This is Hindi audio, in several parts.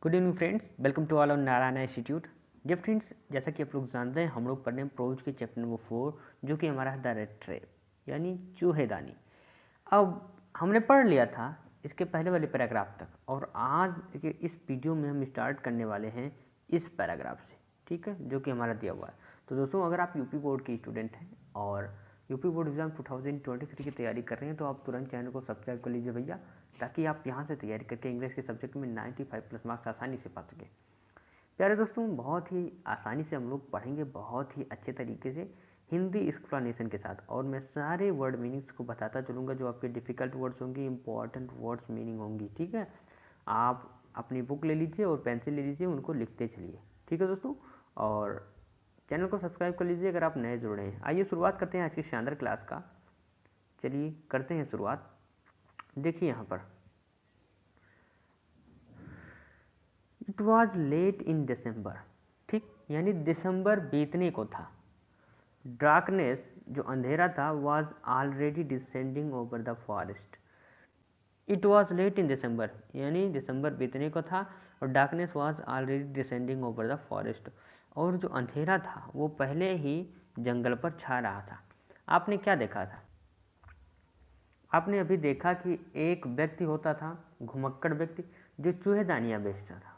Good evening friends, welcome to all on Narayan institute. Dear friends, जैसा कि आप लोग जानते हैं, हम लोग पढ़ रहे हैं प्रोज के चैप्टर नंबर 4, जो कि हमारा है द रेट ट्रैप यानी चूहेदानी। अब हमने पढ़ लिया था इसके पहले वाले पैराग्राफ तक, और आज के इस वीडियो में हम स्टार्ट करने वाले हैं इस पैराग्राफ से, ठीक है, जो कि हमारा दिया हुआ है। तो दोस्तों, अगर आप यूपी बोर्ड के स्टूडेंट हैं और यूपी बोर्ड एग्जाम 2023 की तैयारी कर रहे हैं, तो आप तुरंत चैनल को सब्सक्राइब कर लीजिए भैया, ताकि आप यहाँ से तैयारी करके इंग्लिश के सब्जेक्ट में 95+ मार्क्स आसानी से पा सकें। प्यारे दोस्तों, बहुत ही आसानी से हम लोग पढ़ेंगे, बहुत ही अच्छे तरीके से हिंदी एक्सप्लेनेशन के साथ, और मैं सारे वर्ड मीनिंग्स को बताता चलूँगा। जो आपके डिफ़िकल्ट वर्ड्स होंगे, इंपॉर्टेंट वर्ड्स मीनिंग होंगी, ठीक है। आप अपनी बुक ले लीजिए और पेंसिल ले लीजिए, उनको लिखते चलिए, ठीक है दोस्तों। और चैनल को सब्सक्राइब कर लीजिए अगर आप नए जुड़े हैं। आइए शुरुआत करते हैं आज की शानदार क्लास का। चलिए करते हैं शुरुआत। देखिए यहाँ पर, इट वॉज लेट इन दिसंबर, ठीक, यानी दिसंबर बीतने को था। डार्कनेस, जो अंधेरा था, was already descending over the forest. It was late in December, यानी दिसंबर बीतने को था, और darkness was already descending over the forest, और जो अंधेरा था वो पहले ही जंगल पर छा रहा था। आपने क्या देखा था? आपने अभी देखा कि एक व्यक्ति होता था, घुमक्कड़ व्यक्ति, जो चूहेदानियाँ बेचता था,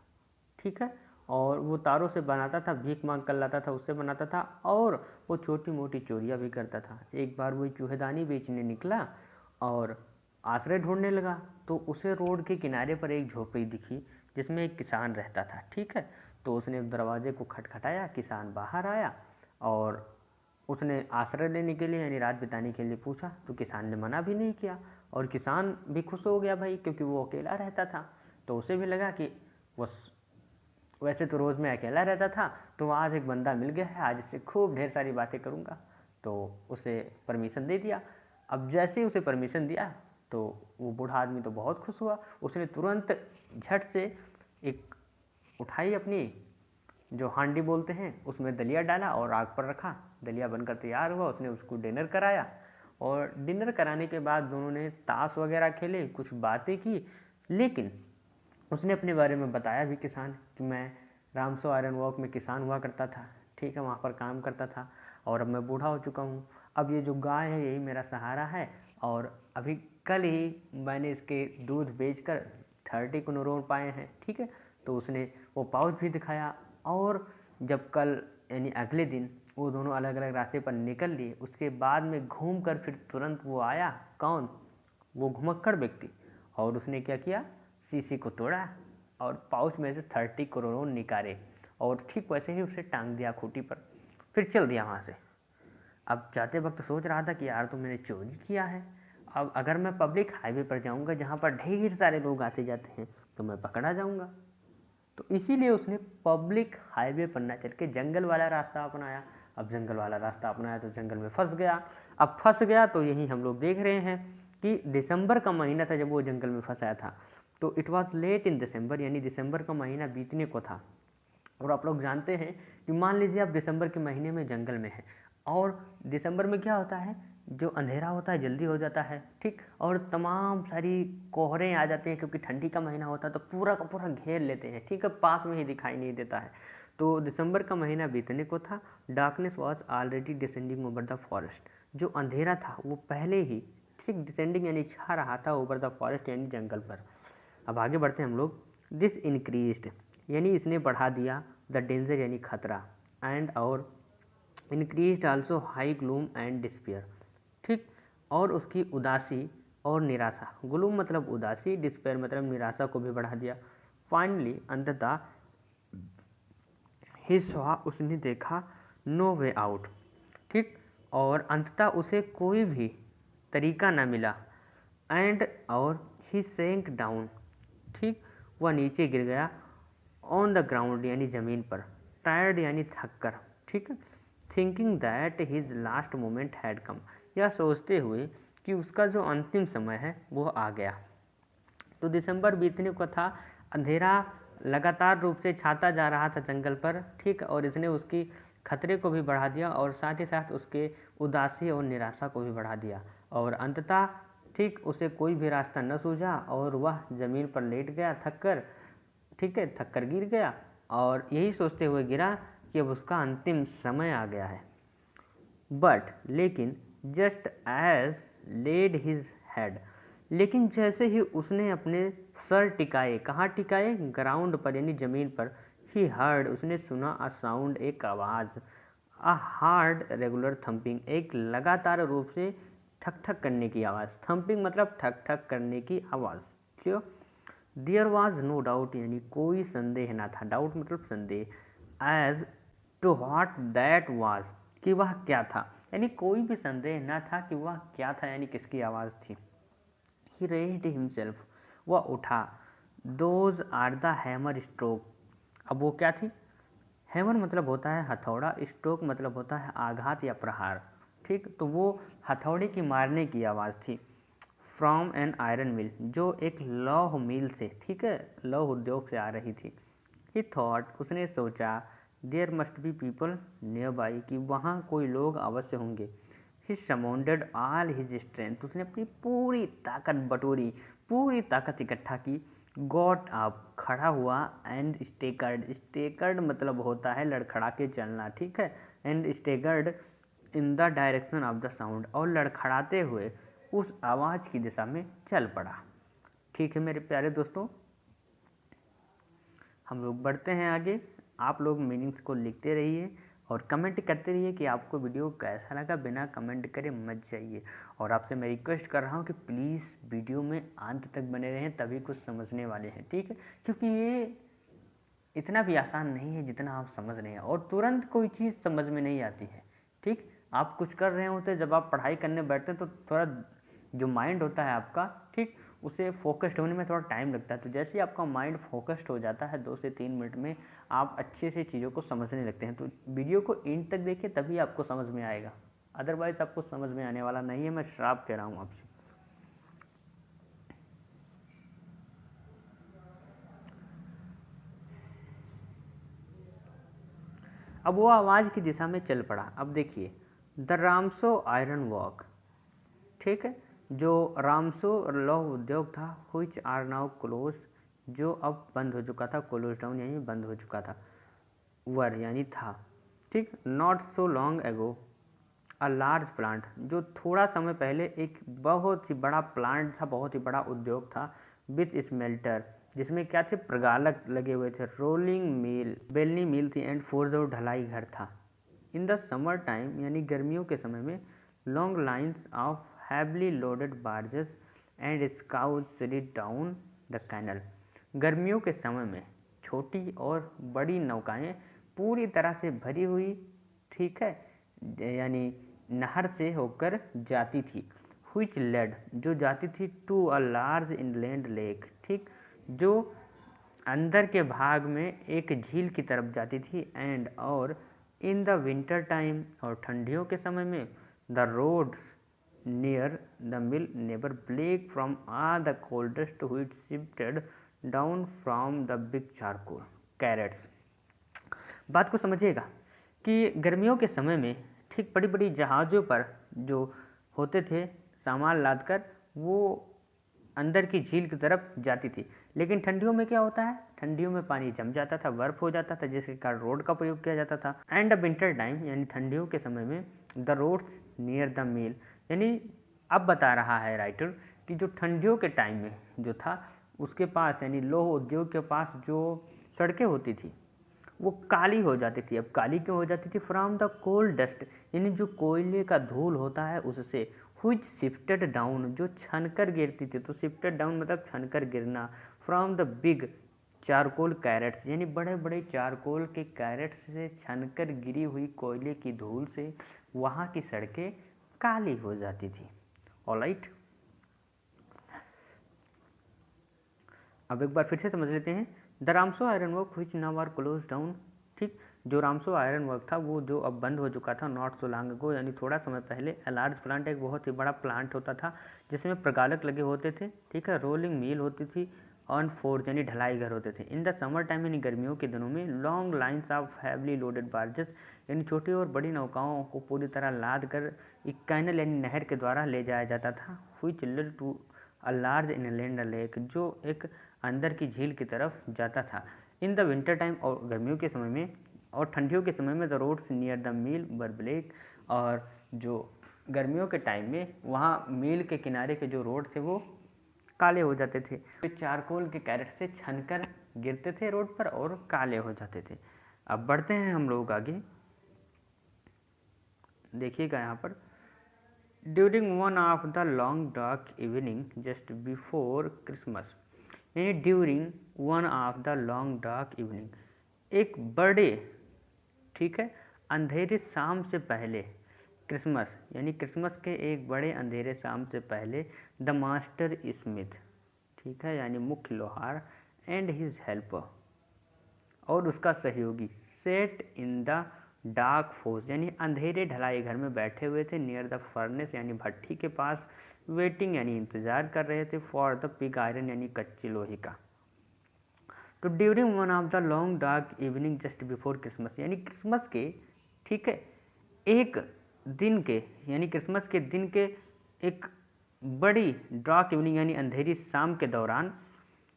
ठीक है, और वो तारों से बनाता था, भीख मांग कर लाता था, उससे बनाता था, और वो छोटी मोटी चोरियाँ भी करता था। एक बार वही चूहेदानी बेचने निकला और आश्रय ढूंढने लगा, तो उसे रोड के किनारे पर एक झोपड़ी दिखी जिसमें एक किसान रहता था, ठीक है। तो उसने दरवाजे को खटखटाया, किसान बाहर आया और उसने आश्रय लेने के लिए यानी रात बिताने के लिए पूछा, तो किसान ने मना भी नहीं किया, और किसान भी खुश हो गया भाई, क्योंकि वो अकेला रहता था। तो उसे भी लगा कि वो वैसे तो रोज़ मैं अकेला रहता था, तो आज एक बंदा मिल गया है, आज इससे खूब ढेर सारी बातें करूँगा। तो उसे परमिशन दे दिया। अब जैसे ही उसे परमिशन दिया, तो वो बूढ़ा आदमी तो बहुत खुश हुआ। उसने तुरंत झट से एक उठाई, अपनी जो हांडी बोलते हैं, उसमें दलिया डाला और आग पर रखा। दलिया बनकर तैयार हुआ, उसने उसको डिनर कराया, और डिनर कराने के बाद दोनों ने ताश वगैरह खेले, कुछ बातें की। लेकिन उसने अपने बारे में बताया भी किसान कि मैं रामसो आयरन वर्क में किसान हुआ करता था, ठीक है, वहाँ पर काम करता था, और अब मैं बूढ़ा हो चुका हूँ। अब ये जो गाय है यही मेरा सहारा है, और अभी कल ही मैंने इसके दूध बेचकर 30 करोड़ पाए हैं, ठीक है। तो उसने वो पाउच भी दिखाया, और जब कल यानी अगले दिन वो दोनों अलग अलग रास्ते पर निकल लिए, उसके बाद में घूम कर फिर तुरंत वो आया, कौन? वो घुमक्कड़ व्यक्ति, और उसने क्या किया? शीशी को तोड़ा और पाउच में से 30 करोड़ निकाले, और ठीक वैसे ही उसे टांग दिया खूंटी पर, फिर चल दिया वहाँ से। अब जाते वक्त सोच रहा था कि यार, तो मैंने चोरी किया है, अब अगर मैं पब्लिक हाईवे पर जाऊँगा जहाँ पर ढेर सारे लोग आते जाते हैं, तो मैं पकड़ा जाऊँगा। तो इसीलिए उसने पब्लिक हाईवे पर न चल के जंगल वाला रास्ता अपनाया। अब जंगल वाला रास्ता अपनाया तो जंगल में फंस गया। अब फंस गया तो यही हम लोग देख रहे हैं कि दिसंबर का महीना था जब वो जंगल में फंसाया था। तो it was late in December, यानी दिसंबर का महीना बीतने को था। और आप लोग जानते हैं कि मान लीजिए आप दिसंबर के महीने में जंगल में हैं, और दिसंबर में क्या होता है, जो अंधेरा होता है जल्दी हो जाता है, ठीक, और तमाम सारी कोहरे आ जाते हैं, क्योंकि ठंडी का महीना होता है, तो पूरा का पूरा घेर लेते हैं, ठीक है, पास में ही दिखाई नहीं देता है। तो दिसंबर का महीना बीतने को था। Darkness was already descending over the forest, जो अंधेरा था वो पहले ही, ठीक, डिसेंडिंग यानी छा रहा था ओवर द फॉरेस्ट यानी जंगल पर। अब आगे बढ़ते हैं हम लोग। दिस इंक्रीज्ड, यानी इसने बढ़ा दिया, द डेंजर यानी खतरा, एंड और increased also high gloom and despair, ठीक, और उसकी उदासी और निराशा। ग्लूम मतलब उदासी, डिस्पेयर मतलब निराशा को भी बढ़ा दिया। फाइनली, अंततः, ही सॉ, उसने देखा, नो वे आउट, ठीक, और अंततः उसे कोई भी तरीका न मिला। एंड और ही सैंक डाउन, ठीक, वह नीचे गिर गया, ऑन द ग्राउंड यानी ज़मीन पर, टायर्ड यानी थक कर, ठीक है, thinking that his last moment had come, यह सोचते हुए कि उसका जो अंतिम समय है वो आ गया। तो दिसंबर बीतने को था, अंधेरा लगातार रूप से छाता जा रहा था जंगल पर, ठीक, और इसने उसकी खतरे को भी बढ़ा दिया, और साथ ही साथ उसके उदासी और निराशा को भी बढ़ा दिया, और अंततः, ठीक, उसे कोई भी रास्ता न सूझा, और वह ज़मीन पर लेट गया थक कर, ठीक है, थक कर गिर गया और यही सोचते हुए गिरा कि अब उसका अंतिम समय आ गया है। बट लेकिन just as laid his head, लेकिन जैसे ही उसने अपने सर टिकाए, कहाँ टिकाए? ग्राउंड पर यानी जमीन पर। ही हर्ड, उसने सुना अ साउंड, एक आवाज़, अ हार्ड रेगुलर थम्पिंग, एक लगातार रूप से ठक ठक करने की आवाज़। थम्पिंग मतलब ठक ठक करने की आवाज़। Clear? There was no doubt, यानी कोई संदेह ना था। डाउट मतलब संदेह। As to what that was, कि वह क्या था, यानी कोई भी संदेह ना था कि वह क्या था, यानी किसकी आवाज़ थी। ही रेज्ड हिमसेल्फ, वह उठा। Those are the hammer stroke, अब वो क्या थी? हैमर मतलब होता है हथौड़ा, स्ट्रोक मतलब होता है आघात या प्रहार। ठीक, तो वो हथौड़े की मारने की आवाज़ थी। फ्रॉम एन आयरन मिल, जो एक लौह मिल से, ठीक है, लौह उद्योग से आ रही थी। ही थॉट, उसने सोचा, there must be people nearby, कि वहाँ कोई लोग अवश्य होंगे। He summoned all his strength, उसने अपनी पूरी ताकत बटोरी, पूरी ताकत इकट्ठा की। गॉट अप, खड़ा हुआ। एंड स्टेकर्ड, स्टेकर्ड मतलब होता है लड़खड़ा के चलना, ठीक है। And staggered in the direction of the sound, और लड़खड़ाते हुए उस आवाज़ की दिशा में चल पड़ा। ठीक है मेरे प्यारे दोस्तों, हम लोग बढ़ते हैं आगे। आप लोग मीनिंग्स को लिखते रहिए और कमेंट करते रहिए कि आपको वीडियो कैसा लगा। बिना कमेंट करे मत जाइए। और आपसे मैं रिक्वेस्ट कर रहा हूँ कि प्लीज़ वीडियो में अंत तक बने रहें, तभी कुछ समझने वाले हैं, ठीक है। क्योंकि ये इतना भी आसान नहीं है जितना आप समझ रहे हैं, और तुरंत कोई चीज़ समझ में नहीं आती है, ठीक। आप कुछ कर रहे होते हैं, जब आप पढ़ाई करने बैठते हैं तो थोड़ा जो माइंड होता है आपका, ठीक, उसे फोकस्ड होने में थोड़ा टाइम लगता है। तो जैसे ही आपका माइंड फोकस्ड हो जाता है 2 से 3 मिनट में आप अच्छे से चीज़ों को समझने लगते हैं। तो वीडियो को एंड तक देखिए, तभी आपको समझ में आएगा, अदरवाइज आपको समझ में आने वाला नहीं है। मैं श्राप कह रहा हूँ आपसे। अब वो आवाज़ की दिशा में चल पड़ा। अब देखिए, द रामसो आयरन वर्क, ठीक है, जो रामसो लौह उद्योग था, व्हिच आर नाउ क्लोज, जो अब बंद हो चुका था, क्लोज डाउन यानी बंद हो चुका था, वर यानी था, ठीक। Not so long ago a large plant, जो थोड़ा समय पहले एक बहुत ही बड़ा प्लांट था, बहुत ही बड़ा उद्योग था, विथ स्मेल्टर, जिसमें क्या थे? प्रगालक लगे हुए थे, रोलिंग मिल, बेलनी मिल थी, एंड फोर्ज और ढलाई घर था। इन द समर टाइम, यानी गर्मियों के समय में, long lines of heavily loaded barges and scows slid down the canal, गर्मियों के समय में छोटी और बड़ी नौकाएं पूरी तरह से भरी हुई, ठीक है, यानी नहर से होकर जाती थी। हुईच लेड, जो जाती थी, to a large inland lake, ठीक, जो अंदर के भाग में एक झील की तरफ जाती थी। एंड और इन द विंटर टाइम, और ठंडियों के समय में, the roads near the mill neighbour black from all the coal dust which sifted down from the big charcoal carts. बात को समझिएगा कि गर्मियों के समय में, ठीक, बड़ी बड़ी जहाज़ों पर जो होते थे सामान लादकर, वो अंदर की झील की तरफ जाती थी। लेकिन ठंडियों में क्या होता है? ठंडियों में पानी जम जाता था, बर्फ़ हो जाता था, जिसके कारण रोड का प्रयोग किया जाता था। एंड द विंटर टाइम, यानी ठंडियों के समय में, the roads near the mill, यानी अब बता रहा है राइटर कि जो ठंडियों के टाइम में जो था, उसके पास, यानी लौह उद्योग के पास जो सड़कें होती थी, वो काली हो जाती थी। अब काली क्यों हो जाती थी? फ्रॉम द कोल डस्ट, यानी जो कोयले का धूल होता है उससे। हुई शिफ्टेड डाउन, जो छनकर गिरती थी। तो शिफ्टेड डाउन मतलब छनकर गिरना। From the big charcoal carts, यानी बड़े बड़े चारकोल के कैरेट्स से छनकर गिरी हुई कोयले की धूल से वहाँ की सड़कें काली हो जाती थी। ऑलराइट, अब एक बार फिर से समझ लेते हैं। The Ramsjo iron work which now are closed down, ठीक, जो रामसो आयरन वर्क था वो जो अब बंद हो चुका था, नॉट सो लॉन्ग अगो, यानी थोड़ा समय पहले। ए लार्ज प्लांट, एक बहुत ही बड़ा प्लांट होता था जिसमें प्रगालक लगे होते थे, ठीक है, रोलिंग मिल होती थी, ऑन फोर्ज यानी ढलाई घर होते थे। इन द समर टाइम, यानी गर्मियों के दिनों में, long lines of heavily loaded barges, यानी छोटी और बड़ी नौकाओं को पूरी तरह लाद कर एक कैनल यानी नहर के द्वारा ले जाया जाता था। Which led to a large inland lake, जो एक अंदर की झील की तरफ जाता था। इन द विंटर टाइम, और गर्मियों के समय में और ठंडियों के समय में the roads near the mill were black, और जो गर्मियों के टाइम में वहाँ मिल के किनारे के जो रोड थे वो काले हो जाते थे। वे चारकोल के कैरेट से छनकर गिरते थे रोड पर और काले हो जाते थे। अब बढ़ते हैं हम लोग आगे, देखिएगा यहाँ पर, during one of the long dark evening just before Christmas, यानी during one of the long dark evening, एक बड़े, ठीक है, अंधेरे शाम से पहले, क्रिसमस यानी क्रिसमस के एक बड़े अंधेरे शाम से पहले, द मास्टर स्मिथ, ठीक है, यानी मुख्य लोहार, एंड हिज हेल्पर, और उसका सहयोगी, set in the dark force, यानी अंधेरे ढलाई घर में बैठे हुए थे, नियर द फर्नेस यानी भट्ठी के पास, वेटिंग यानी इंतजार कर रहे थे, फॉर द पिग आयरन यानी कच्चे लोहे का। तो during one of the long dark evening just before Christmas, यानी क्रिसमस के, ठीक है, एक दिन के, यानी क्रिसमस के दिन के एक बड़ी डार्क इवनिंग यानी अंधेरी शाम के दौरान,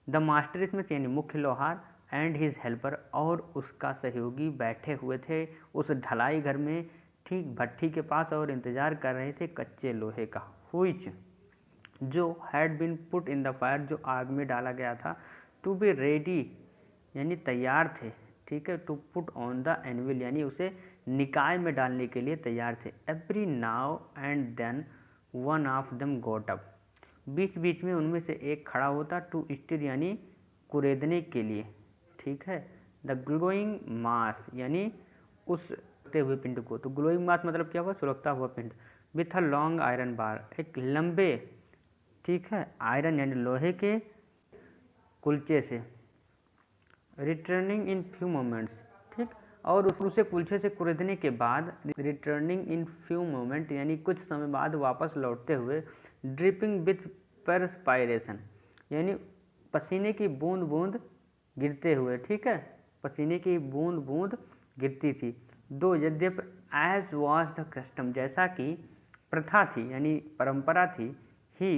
द मास्टर स्मिथ यानी मुख्य लोहार, एंड हिज हेल्पर, और उसका सहयोगी बैठे हुए थे उस ढलाई घर में, ठीक भट्ठी के पास, और इंतजार कर रहे थे कच्चे लोहे का, व्हिच, जो had been put in the fire, जो आग में डाला गया था, टू बी रेडी यानी तैयार थे, ठीक है, to put on the anvil यानी उसे निकाय में डालने के लिए तैयार थे। Every now and then one of them got up, बीच बीच में उनमें से एक खड़ा होता, टू स्टिर यानी कुरेदने के लिए, ठीक है, द ग्लोइंग मास यानी उस सुलगते हुए पिंड को। तो ग्लोइंग मास मतलब क्या हुआ, सुलगता हुआ पिंड, with a long iron bar, एक लंबे, ठीक है, आयरन यानी लोहे के कुलचे से, रिटर्निंग इन फ्यू मोमेंट्स, ठीक, और उसे कुलचे से कुरेदने के बाद, रिटर्निंग इन फ्यू मोमेंट यानी कुछ समय बाद वापस लौटते हुए, ड्रिपिंग विथ परस्पायरेशन यानी पसीने की बूंद बूंद गिरते हुए, ठीक है, पसीने की बूंद बूंद गिरती थी। दो यद्यप एज वॉज द कस्टम, जैसा कि प्रथा थी यानी परंपरा थी, ही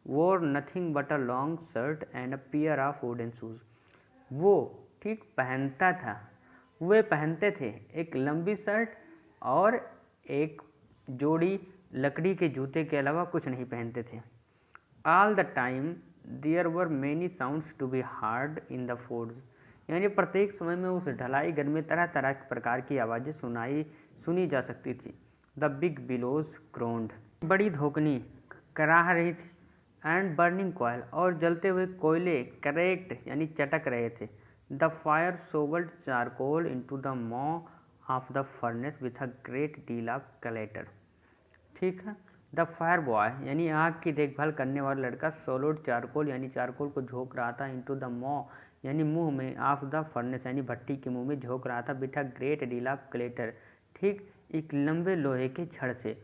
वोर nothing but a long shirt and a pair of wooden shoes, वो, ठीक, पहनता था, वे पहनते थे एक लंबी शर्ट और एक जोड़ी लकड़ी के जूते के अलावा कुछ नहीं पहनते थे। All the time there were many sounds to be heard in the forge, यानी प्रत्येक समय में उस ढलाई घर में तरह तरह के प्रकार की आवाज़ें सुनी जा सकती थी। द बिग बिलोज ग्रोन्ड, बड़ी धोकनी कराह रही थी, एंड बर्निंग कॉयल, और जलते हुए कोयले करेक्ट यानी चटक रहे थे। The fire shovelled charcoal into the maw of the furnace with a great deal of clatter, ठीक है, द फायर बॉय यानी आग की देखभाल करने वाला लड़का, सोलोड चारकोल यानी चारकोल को झोंक रहा था, इनटू द मॉ यानी मुंह में, ऑफ द फर्नेस यानी भट्टी के मुंह में झोंक रहा था, with a great deal of clatter, ठीक, एक लंबे लोहे के छड़ से।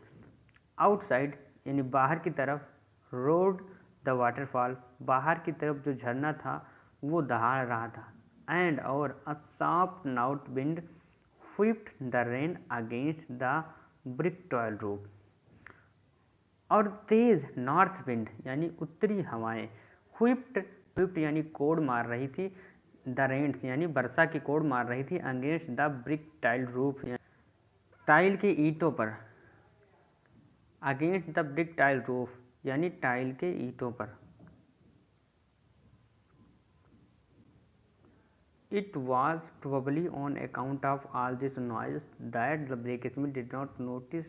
आउटसाइड यानी बाहर की तरफ, रोड द वाटरफॉल, बाहर की तरफ जो झरना था वो दहाड़ रहा था, एंड और a sharp north wind whipped the rain against the brick toil roof, और तेज नॉर्थ विंड यानी उत्तरी हवाएं, व्हिप्ड यानी कोड़ मार रही थी, द रेन्स यानी वर्षा की कोड़ मार रही थी, against the brick tile roof tile की ईंटों पर, against the brick tile roof यानी टाइल के ईंटों पर। It was probably on account of all this noise that the blacksmith did not notice,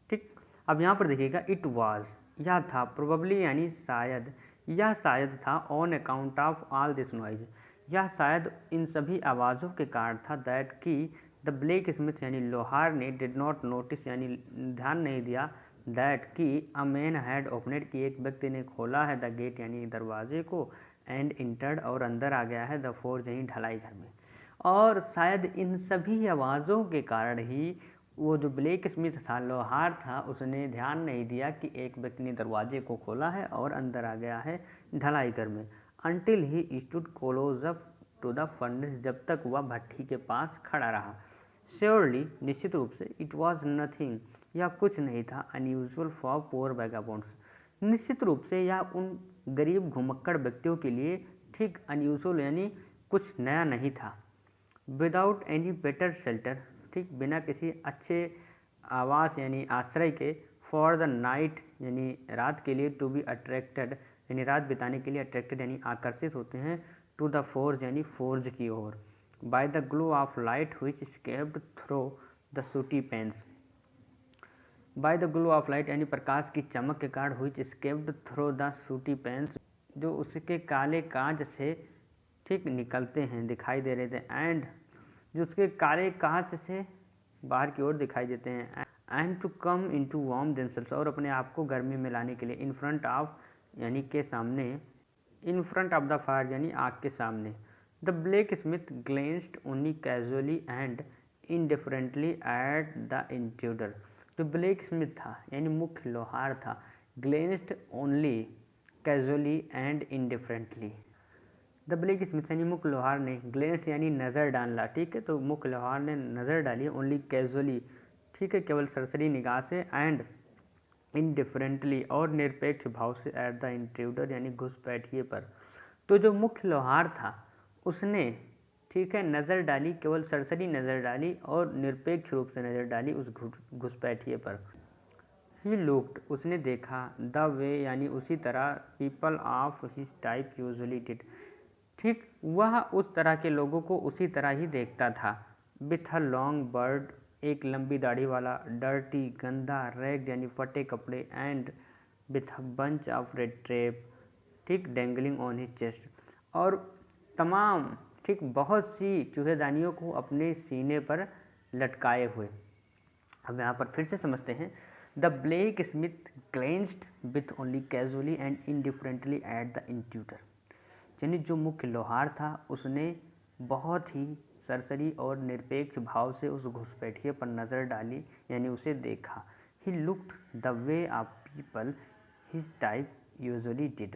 ठीक, अब यहाँ पर देखिएगा, इट वाज, यह था, प्रोबेबली यानी शायद, यह शायद था, on account of all this noise, यह शायद इन सभी आवाज़ों के कारण था, दैट कि द ब्लैक स्मिथ यानी लोहार ने, डिड नॉट नोटिस यानी ध्यान नहीं दिया, दैट कि अ मैन हैड ओपनेड कि एक व्यक्ति ने खोला है, द गेट यानी दरवाजे को, एंड इंटर्ड और अंदर आ गया है, द फोर्ज यानी ढलाई घर में। और शायद इन सभी आवाज़ों के कारण ही वो जो ब्लैक स्मिथ था, लोहार था, उसने ध्यान नहीं दिया कि एक व्यक्ति ने दरवाजे को खोला है और अंदर आ गया है ढलाई घर में, until he stood close up to the furnace, जब तक वह भट्ठी के पास खड़ा रहा। श्योरली निश्चित रूप से, इट वॉज नथिंग, यह कुछ नहीं था, अनयूजुअल फॉर पोअर वैगाबॉन्ड्स, निश्चित रूप से यह उन गरीब घुमक्कड़ व्यक्तियों के लिए ठीक, अनयूजुअल यानी कुछ नया नहीं था। विदाउट एनी बेटर शेल्टर, ठीक, बिना किसी अच्छे आवास यानी आश्रय के, फॉर द नाइट यानी रात के लिए, टू बी अट्रैक्टेड यानी रात बिताने के लिए, अट्रैक्टेड यानी आकर्षित होते हैं, टू द फोर्ज यानी फोर्ज की ओर, by the glow of light which escaped through the sooty panes, by the glow of light यानी प्रकाश की चमक के कारण, हुई escaped through the sooty panes जो उसके काले कांच से, ठीक, निकलते हैं, दिखाई दे रहे थे, एंड जो उसके काले कांच से बाहर की ओर दिखाई देते हैं, and to come in to warm themselves और अपने आप को गर्मी में लाने के लिए, इन फ्रंट ऑफ यानी के सामने, in front of the fire यानी आग के सामने। The blacksmith glanced only casually and indifferently at the intruder. जो ब्लैक स्मिथ था यानी मुख्य लोहार था, glanced only casually and indifferently. The blacksmith यानी मुख्य लोहार ने, ग्लेंस्ड यानी नज़र डालना, ठीक है, तो मुख्य लोहार ने नज़र डाली, ओनली कैजुअली, ठीक है, केवल सरसरी निगाह से, एंड इनडिफरेंटली और निरपेक्ष भाव से, एट द इंट्रूडर यानी घुसपैठिए पर। तो जो मुख्य लोहार था उसने, ठीक है, नज़र डाली, केवल सरसरी नज़र डाली और निरपेक्ष रूप से नज़र डाली उस घुसपैठिए पर। ही लुक्ड उसने देखा, द वे यानी उसी तरह, people of his type usually did, ठीक, वह उस तरह के लोगों को उसी तरह ही देखता था। विथ अ लॉन्ग बर्ड एक लंबी दाढ़ी वाला, डर्टी गंदा, रैग्ड यानी फटे कपड़े, and with a bunch of red tape, ठीक, डेंगलिंग ऑन हिज चेस्ट और तमाम, ठीक, बहुत सी चूहेदानियों को अपने सीने पर लटकाए हुए। अब यहाँ पर फिर से समझते हैं। The blacksmith glanced with only casually and indifferently at the intruder, यानी जो मुख्य लोहार था उसने बहुत ही सरसरी और निरपेक्ष भाव से उस घुसपैठिए पर नज़र डाली यानी उसे देखा। He looked the way of people his type usually did,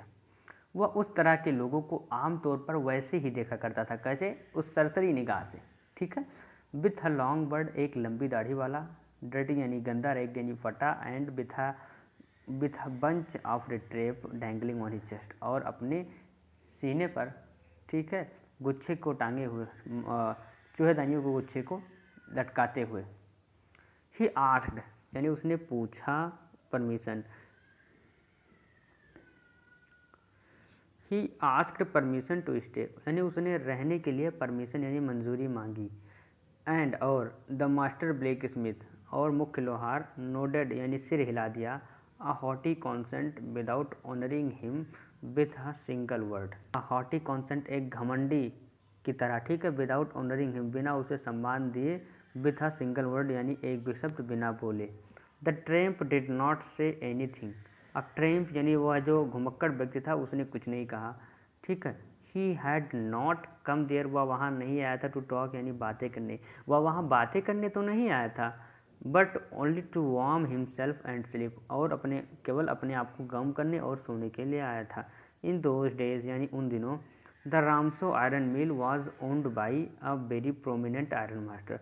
वह उस तरह के लोगों को आमतौर पर वैसे ही देखा करता था, कैसे, उस सरसरी निगाह से, ठीक है। विथ अ लॉन्ग बर्ड एक लंबी दाढ़ी वाला, डर्टी यानी गंदा, रेग यानी फटा, and with a bunch of red tape dangling on his chest और अपने सीने पर, ठीक है, गुच्छे को टांगे हुए, चूहेदानियों को गुच्छे को लटकाते हुए। ही आस्क्ड यानी उसने पूछा, permission, he asked permission to stay यानी उसने रहने के लिए परमिशन यानी मंजूरी मांगी। एंड और द मास्टर ब्लैक स्मिथ और मुख्य लोहार नोडेड यानी सिर हिला दिया, a haughty consent without honouring him with a single word. A haughty consent एक घमंडी की तरह, ठीक है, विदाउट ऑनरिंग हिम बिना उसे सम्मान दिए, विथ अ सिंगल वर्ड यानी एक भी शब्द बिना बोले। The tramp did not say anything. अब ट्रैम्प यानी वह जो घुमक्कड़ व्यक्ति था उसने कुछ नहीं कहा, ठीक है। He had not come there, वह वहाँ नहीं आया था, टू टॉक यानी बातें करने, वह वहाँ बातें करने तो नहीं आया था, but only to warm himself and sleep और केवल अपने आप को गर्म करने और सोने के लिए आया था। इन दोज डेज यानी उन दिनों, the Ramsjo iron mill was owned by a very prominent iron master.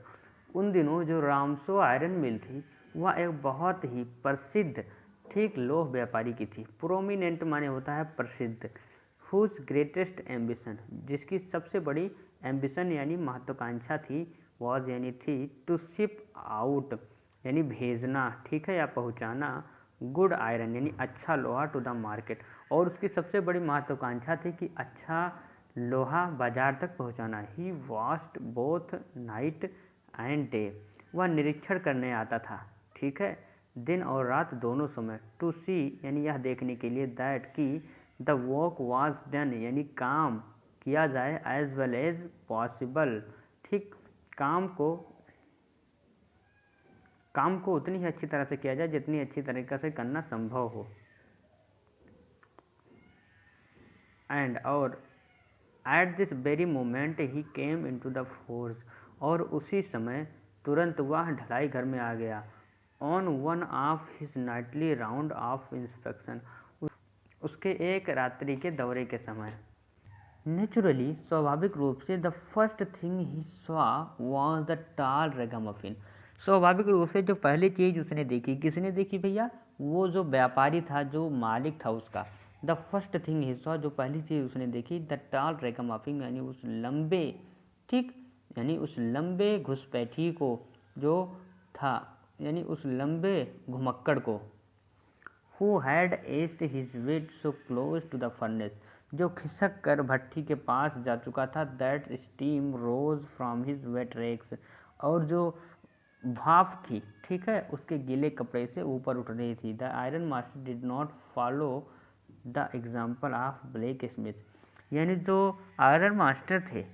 उन दिनों जो रामसो आयरन मिल थी वह एक बहुत ही प्रसिद्ध, ठीक, लौह व्यापारी की थी। प्रोमिनेंट माने होता है प्रसिद्ध। हुज ग्रेटेस्ट एम्बिशन जिसकी सबसे बड़ी एम्बिशन यानी महत्वाकांक्षा थी, वॉज यानी थी, टू शिप आउट यानी भेजना, ठीक है, या पहुंचाना, गुड आयरन यानी अच्छा लोहा, टू द मार्केट और उसकी सबसे बड़ी महत्वाकांक्षा थी कि अच्छा लोहा बाजार तक पहुंचाना। He watched both night and day, वह निरीक्षण करने आता था, ठीक है, दिन और रात दोनों समय, टू सी यानी यह देखने के लिए, दैट कि द वर्क वाज डन यानी काम किया जाए, एज वेल एज पॉसिबल, ठीक, काम को उतनी ही अच्छी तरह से किया जाए जितनी अच्छी तरीके से करना संभव हो। एंड और at this very moment he came into the forge और उसी समय तुरंत वह ढलाई घर में आ गया। On one of his Knightley round of inspection, उसके एक रात्रि के दौरे के समय। नेचुरली स्वाभाविक रूप से, the first thing he saw was the टाल रगामफिन, स्वाभाविक रूप से जो पहली चीज़ उसने देखी, किसने देखी भैया, वो जो व्यापारी था, जो मालिक था उसका, the first thing he saw, जो पहली चीज़ उसने देखी, द टॉल रैगामुफिन, यानी उस लंबे, ठीक, यानी उस लंबे घुसपैठी को जो था, यानी उस लंबे घुमक्कड़ को, who had edged his wet so close to the furnace, जो खिसक कर भट्टी के पास जा चुका था, that steam rose from his wet rags, और जो भाप थी, ठीक है, उसके गीले कपड़े से ऊपर उठ रही थी। The iron master did not follow the example of black Smith, यानी जो आयरन मास्टर थे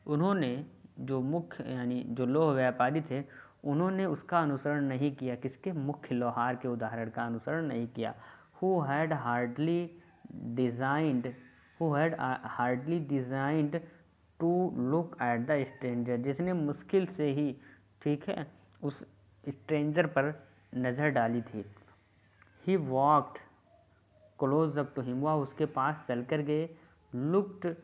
उन्होंने, जो मुख्य यानी जो लोह व्यापारी थे, उन्होंने उसका अनुसरण नहीं किया, किसके, मुख्य लोहार के उदाहरण का अनुसरण नहीं किया। Who had hardly designed to look at the stranger, जिसने मुश्किल से ही, ठीक है, उस स्ट्रेंजर पर नज़र डाली थी। He walked close up to him, वह उसके पास चल कर गए। Looked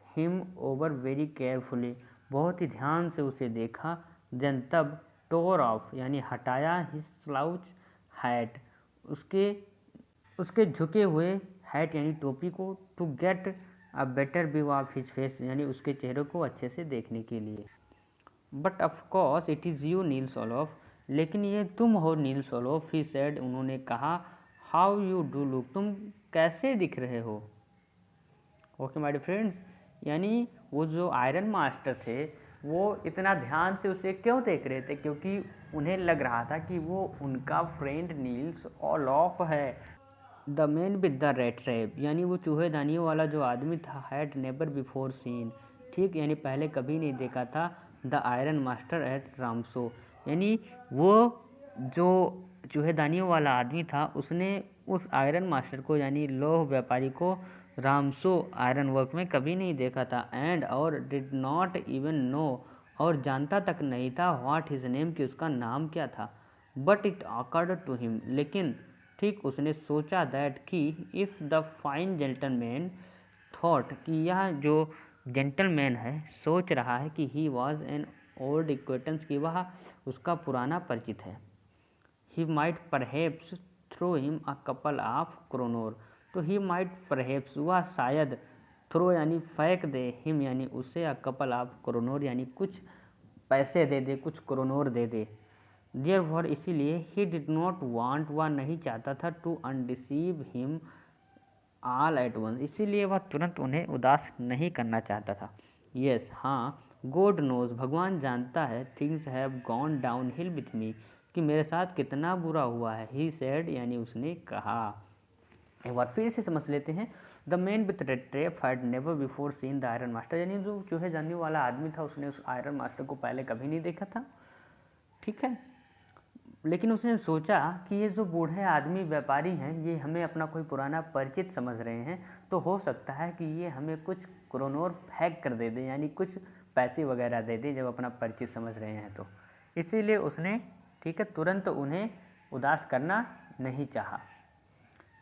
him over very carefully, बहुत ही ध्यान से उसे देखा। देन तब टोर ऑफ, यानी हटाया, हिज स्लाउच हैट, उसके झुके हुए हैट यानी टोपी को, to get a better view of his face, यानी उसके चेहरे को अच्छे से देखने के लिए। But of course it is you Nils Olof, लेकिन ये तुम हो नील्स ओलोफ, ही सेड, उन्होंने कहा। हाउ यू डू लुक, तुम कैसे दिख रहे हो। ओके माय डियर फ्रेंड्स, यानी वो जो आयरन मास्टर थे वो इतना ध्यान से उसे क्यों देख रहे थे, क्योंकि उन्हें लग रहा था कि वो उनका फ्रेंड नील्स ओलोफ है। The man with the red trap, यानी वो चूहेदानियों वाला जो आदमी था, हैड नेवर बिफोर सीन, ठीक, यानी पहले कभी नहीं देखा था, द आयरन मास्टर एट रामसो, यानी वो जो चूहेदानियों वाला आदमी था उसने उस आयरन मास्टर को, यानी लौह व्यापारी को, रामसो आयरन वर्क में कभी नहीं देखा था। एंड और डिड नॉट इवन नो, और जानता तक नहीं था, व्हाट हिज नेम, कि उसका नाम क्या था। But it awkward to him, लेकिन ठीक उसने सोचा, दैट कि if the fine gentleman thought, कि यह जो जेंटलमैन है सोच रहा है कि he was an old acquaintance, कि वह उसका पुराना परिचित है। He might perhaps throw him a couple of kronor, तो ही माइट परहैप्स, वह शायद, थ्रो यानी फेंक दे, हिम यानी उसे, अ कपल ऑफ क्रोनोर यानी कुछ पैसे दे दे, कुछ क्रोनोर दे दे। देयरफॉर, इसीलिए, ही डिड नॉट वांट, वह नहीं चाहता था, to undeceive him all at once, इसीलिए वह तुरंत उन्हें उदास नहीं करना चाहता था। यस, हाँ, गॉड नोज, भगवान जानता है, things have gone down hill with me, कि मेरे साथ कितना बुरा हुआ है। ही सेड, यानी उसने कहा। एक बार फिर से समझ लेते हैं। The man with red trap had never before seen the iron master, यानी जो चूहे जानने वाला आदमी था उसने उस आयरन मास्टर को पहले कभी नहीं देखा था, ठीक है, लेकिन उसने सोचा कि ये जो बूढ़े आदमी व्यापारी हैं ये हमें अपना कोई पुराना परिचित समझ रहे हैं, तो हो सकता है कि ये हमें कुछ क्रोनोर फेंक कर दे दें, यानी कुछ पैसे वगैरह दे दें जब अपना परिचित समझ रहे हैं तो। इसीलिए उसने, ठीक है, तुरंत उन्हें उदास करना नहीं चाहा।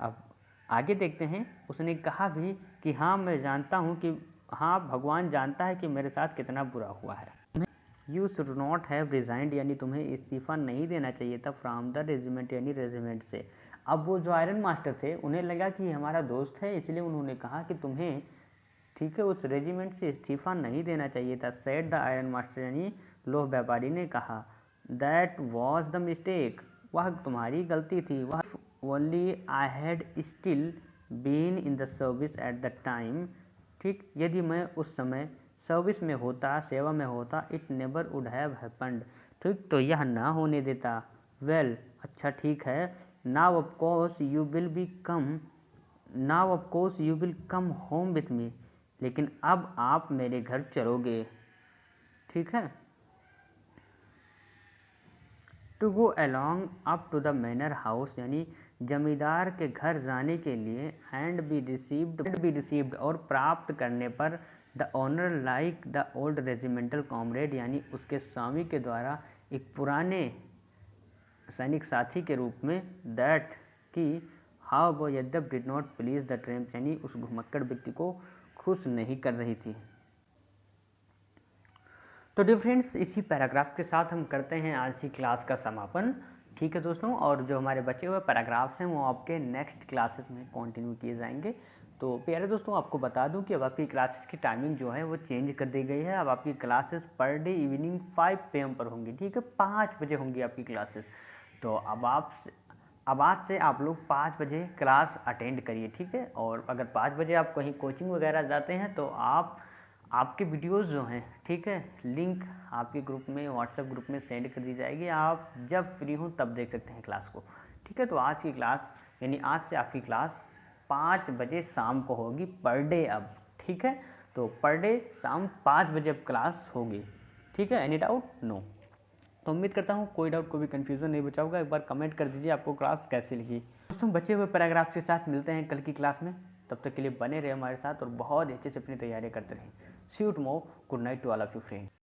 अब आगे देखते हैं। उसने कहा भी कि हाँ, मैं जानता हूँ कि हाँ, भगवान जानता है कि मेरे साथ कितना बुरा हुआ है। You should not have resigned, यानी तुम्हें इस्तीफा नहीं देना चाहिए था, फ्रॉम द रेजिमेंट, यानी रेजिमेंट से। अब वो जो आयरन मास्टर थे उन्हें लगा कि हमारा दोस्त है, इसलिए उन्होंने कहा कि तुम्हें, ठीक है, उस रेजिमेंट से इस्तीफा नहीं देना चाहिए था। सेड द आयरन मास्टर, यानी लोह व्यापारी ने कहा। दैट वॉज द मिस्टेक, वह तुम्हारी गलती थी। वह only I had still been in the service at the time, ठीक, यदि मैं उस समय सर्विस में होता, सेवा में होता, it never would have happened, ठीक, तो यह ना होने देता। वेल, अच्छा ठीक है। Now of course you will be come, now of course you will come home with me, लेकिन अब आप मेरे घर चलोगे, ठीक है। To go along up to the manor house, यानी जमींदार के घर जाने के लिए। एंड बी रिसीव्ड, और प्राप्त करने पर, the honour like the old regimental comrade, यानी उसके स्वामी के द्वारा एक पुराने सैनिक साथी के रूप में। दैट कि हाउ वो यद्यप डिड नॉट प्लीज द ट्रेम्प, यानी उस घुमक्कड़ व्यक्ति को खुश नहीं कर रही थी। तो डियर फ्रेंड्स, इसी पैराग्राफ के साथ हम करते हैं आज की क्लास का समापन। ठीक है दोस्तों, और जो हमारे बचे हुए पैराग्राफ्स हैं वो आपके नेक्स्ट क्लासेस में कंटिन्यू किए जाएंगे। तो प्यारे दोस्तों, आपको बता दूं कि अब आपकी क्लासेस की टाइमिंग जो है वो चेंज कर दी गई है। अब आपकी classes per day evening 5 PM पर होंगी। ठीक है, 5 बजे होंगी आपकी क्लासेस। तो अब आज से आप लोग 5 बजे क्लास अटेंड करिए। ठीक है, और अगर 5 बजे आप कहीं कोचिंग वगैरह जाते हैं तो आपके वीडियोस जो हैं, ठीक है, लिंक आपके ग्रुप में, व्हाट्सएप ग्रुप में सेंड कर दी जाएगी। आप जब फ्री हो तब देख सकते हैं क्लास को। ठीक है, तो आज की क्लास यानी आज से आपकी क्लास 5 बजे शाम को होगी पर डे अब। ठीक है, तो पर डे शाम 5 बजे अब क्लास होगी। ठीक है, एनी डाउट? नो। तो उम्मीद करता हूँ कोई डाउट, कोई भी कन्फ्यूज़न नहीं बचा होगा। एक बार कमेंट कर दीजिए आपको क्लास कैसी लगी। दोस्तों, बचे हुए पैराग्राफ के साथ मिलते हैं कल की क्लास में। तब तक के लिए बने रहे हमारे साथ और बहुत अच्छे से अपनी तैयारी करते रहें। See you tomorrow. Good night to all of you friend.